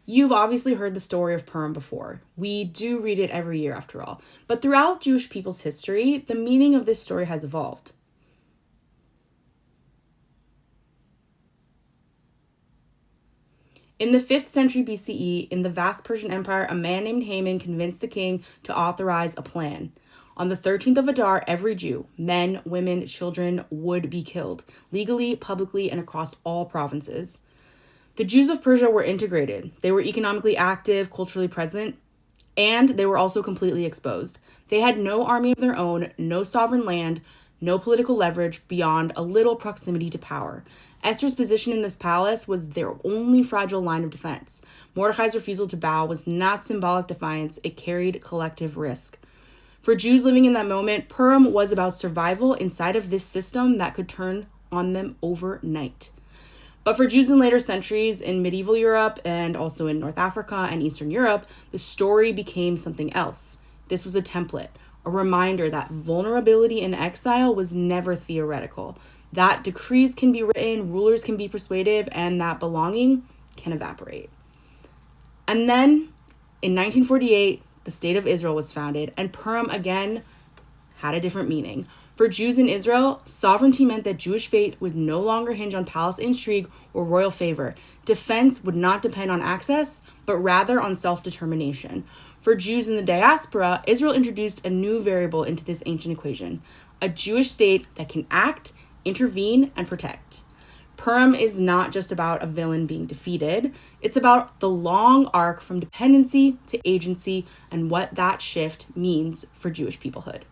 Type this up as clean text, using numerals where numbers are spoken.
You've obviously heard the story of Purim before. We do read it every year after all. But throughout Jewish people's history, the meaning of this story has evolved. In the 5th century BCE, in the vast Persian Empire, a man named Haman convinced the king to authorize a plan. On the 13th of Adar, every Jew, men, women, children, would be killed, legally, publicly, and across all provinces. The Jews of Persia were integrated. They were economically active, culturally present, and they were also completely exposed. They had no army of their own, no sovereign land, no political leverage beyond a little proximity to power. Esther's position in this palace was their only fragile line of defense. Mordecai's refusal to bow was not symbolic defiance, it carried collective risk. For Jews living in that moment, Purim was about survival inside of this system that could turn on them overnight. But for Jews in later centuries in medieval Europe and also in North Africa and Eastern Europe, the story became something else. This was a template, a reminder that vulnerability in exile was never theoretical, that decrees can be written, rulers can be persuasive, and that belonging can evaporate. And then in 1948, the State of Israel was founded, and Purim again had a different meaning. For Jews in Israel, sovereignty meant that Jewish fate would no longer hinge on palace intrigue or royal favor. Defense would not depend on access, but rather on self-determination. For Jews in the diaspora, Israel introduced a new variable into this ancient equation, a Jewish state that can act, intervene, and protect. Purim is not just about a villain being defeated. It's about the long arc from dependency to agency and what that shift means for Jewish peoplehood.